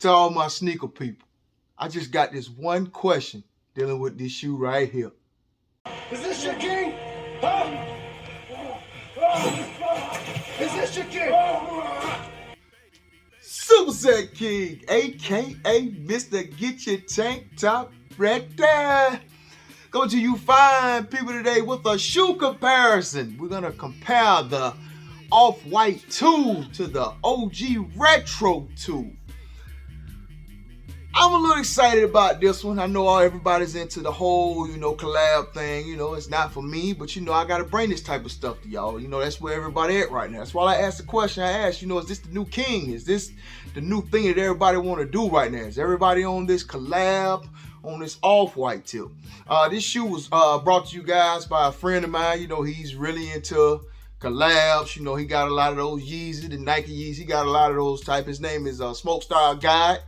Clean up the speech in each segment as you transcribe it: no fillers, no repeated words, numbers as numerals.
To all my sneaker people, I just got this one question dealing with this shoe right here. Is this your king? Huh? Is this your king? Super Set King, aka Mr. Get Your Tank Top right there. Go to you fine people today with a shoe comparison. We're gonna compare the Off-White 2 to the OG Retro 2. I'm a little excited about this one. I know everybody's into the whole, collab thing. It's not for me, but I gotta bring this type of stuff to y'all. That's where everybody at right now. That's why I asked the question I asked, is this the new king? Is this the new thing that everybody want to do right now? Is everybody on this collab, on this Off-White tip? This shoe was brought to you guys by a friend of mine. He's really into collabs. He got a lot of those Yeezy, the Nike Yeezy. He got a lot of those type. His name is Smoke Style Guide.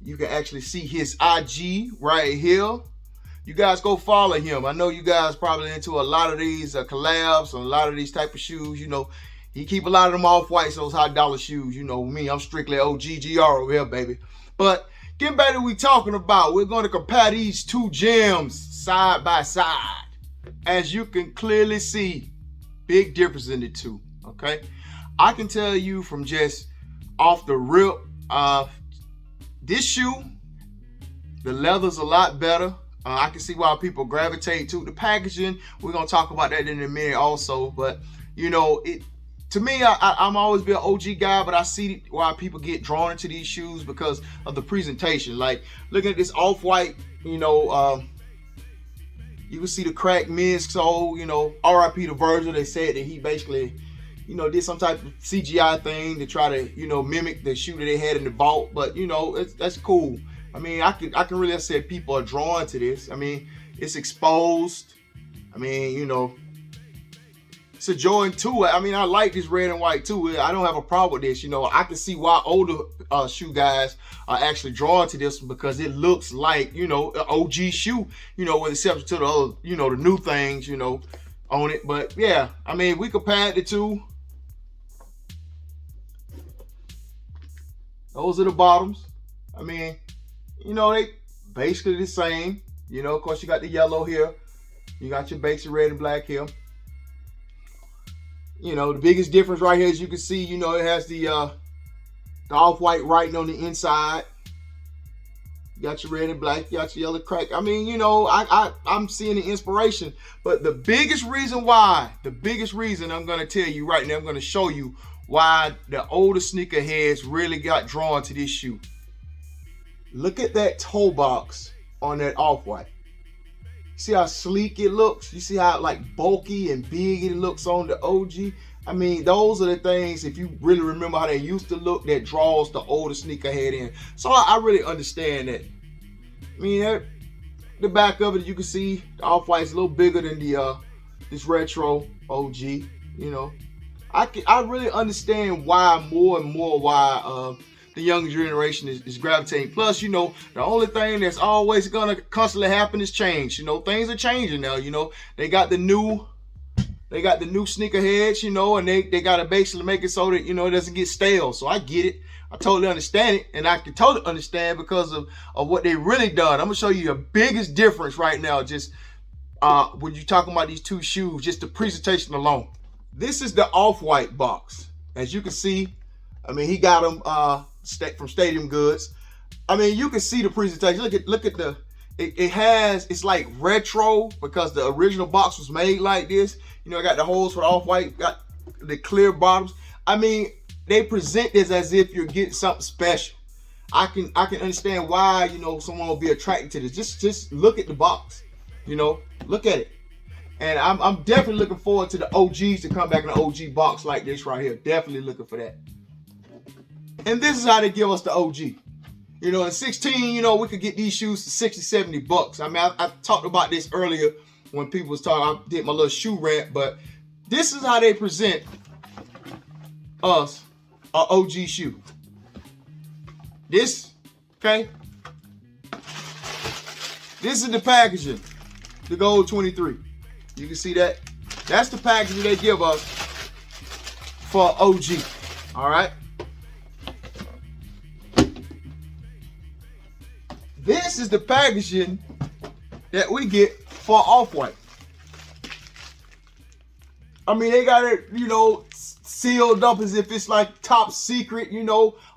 You can actually see his IG right here. You guys go follow him. I know you guys probably into a lot of these collabs, a lot of these type of shoes. He keep a lot of them Off-Whites, those high dollar shoes. Me, I'm strictly OGGR over here, baby. But getting back to what we talking about, we're going to compare these two gems side by side. As you can clearly see, big difference in the two, okay? I can tell you from just off the rip, this shoe, the leather's a lot better. I can see why people gravitate to the packaging. We're gonna talk about that in a minute also. But to me, I'm always been an OG guy, but I see why people get drawn into these shoes because of the presentation. Like looking at this Off-White, you can see the cracked midsole. RIP to Virgil. They said that he basically did some type of CGI thing to try to, mimic the shoe that they had in the vault. But, that's cool. I mean, I can really say people are drawn to this. I mean, it's exposed. I mean, it's a Jordan 2. I mean, I like this red and white too. I don't have a problem with this. I can see why older shoe guys are actually drawn to this one because it looks like, an OG shoe, with exception to the other, the new things, on it. But yeah, I mean, we compared the two. Those are the bottoms. I mean, they basically the same. Of course, you got the yellow here. You got your basic red and black here. The biggest difference right here, as you can see, it has the Off-White writing on the inside. You got your red and black. You got your yellow crack. I mean, I'm seeing the inspiration. But the biggest reason I'm going to tell you right now, I'm going to show you why the older sneakerheads really got drawn to this shoe. Look at that toe box on that Off-White. See how sleek it looks? You see how bulky and big it looks on the OG? I mean, those are the things, if you really remember how they used to look, that draws the older sneakerhead in. So I really understand that. I mean, the back of it, you can see the Off-White's a little bigger than the this retro OG, I really understand why more and more the younger generation is gravitating. Plus, the only thing that's always gonna constantly happen is change. Things are changing now. They got the new sneakerheads. And they gotta basically make it so that it doesn't get stale. So I get it. I totally understand it, and I can totally understand because of what they really done. I'm gonna show you the biggest difference right now. Just when you're talking about these two shoes, just the presentation alone. This is the Off-White box. As you can see, I mean, he got them from Stadium Goods. I mean, you can see the presentation. Look at the, it's like retro because the original box was made like this. I got the holes for the Off-White, got the clear bottoms. I mean, they present this as if you're getting something special. I can understand why, someone will be attracted to this. Just look at the box, look at it. And I'm definitely looking forward to the OGs to come back in an OG box like this right here. Definitely looking for that. And this is how they give us the OG. In 16, we could get these shoes for 60, 70 bucks. I mean, I talked about this earlier when people was talking. I did my little shoe rant, but this is how they present us an OG shoe. This, okay? This is the packaging, the Gold 23. You can see that. That's the packaging they give us for OG. All right. This is the packaging that we get for Off-White. I mean, they got it, sealed up as if it's like top secret,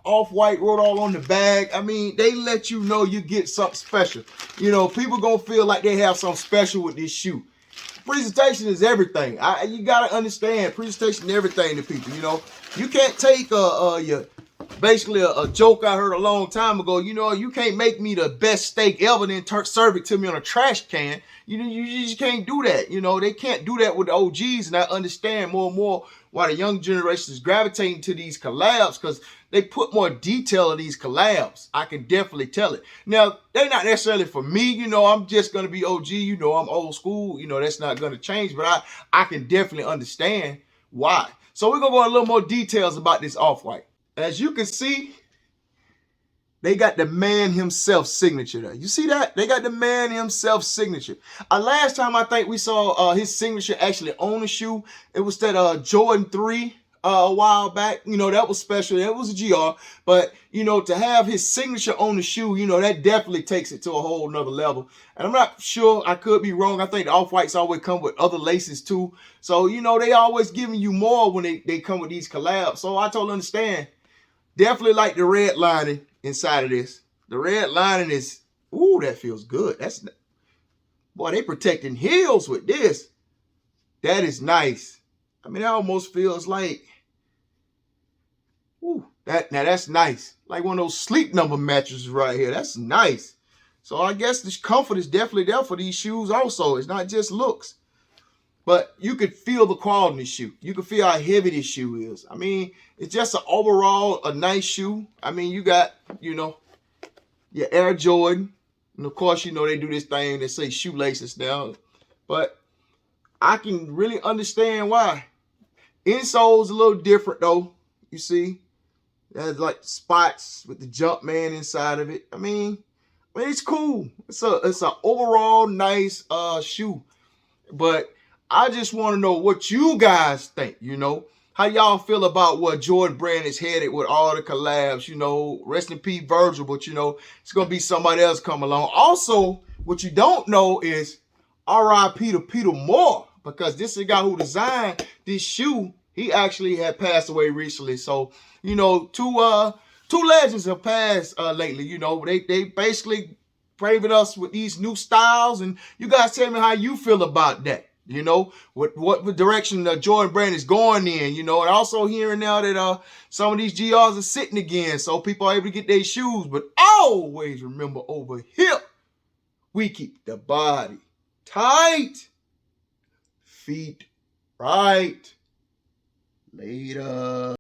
Off-White wrote all on the bag. I mean, they let you know you get something special. People gonna feel like they have something special with this shoe. Presentation is everything. You gotta understand, presentation is everything to people. You can't take basically a joke I heard a long time ago. You can't make me the best steak ever, then serve it to me on a trash can. You just can't do that. They can't do that with the OGs, and I understand more and more why the young generation is gravitating to these collabs, because they put more detail in these collabs. I can definitely tell it. Now, they're not necessarily for me. I'm just going to be OG. I'm old school. That's not going to change, but I can definitely understand why. So we're going to go into a little more details about this Off-White. As you can see, they got the man himself signature there. You see that? They got the man himself signature. Last time I think we saw his signature actually on the shoe, it was that Jordan 3 a while back. That was special. It was a GR. But, to have his signature on the shoe, that definitely takes it to a whole nother level. And I'm not sure, I could be wrong. I think the Off-Whites always come with other laces too. So, they always giving you more when they come with these collabs. So I totally understand. Definitely like the red lining inside of this. The red lining is, ooh, that feels good. Boy, they protecting heels with this. That is nice. I mean, it almost feels like, ooh, that's nice. Like one of those Sleep Number mattresses right here. That's nice. So I guess this comfort is definitely there for these shoes also. It's not just looks. But you could feel the quality of the shoe. You can feel how heavy this shoe is. I mean, it's just a nice shoe. I mean, you got, your Air Jordan. And of course, they do this thing that say shoelaces now. But I can really understand why. Insole's a little different though. You see? There's like spots with the Jumpman inside of it. I mean, it's cool. It's an overall nice shoe. But I just want to know what you guys think, how y'all feel about what Jordan Brand is headed with all the collabs, rest in peace Virgil, but it's going to be somebody else come along. Also, what you don't know is RIP to Peter Moore, because this is the guy who designed this shoe. He actually had passed away recently. So, two legends have passed lately. They basically braving us with these new styles, and you guys tell me how you feel about that. What direction the Jordan Brand is going in, and also hearing now that some of these GRs are sitting again, so people are able to get their shoes. But always remember, over here, we keep the body tight, feet right. Later.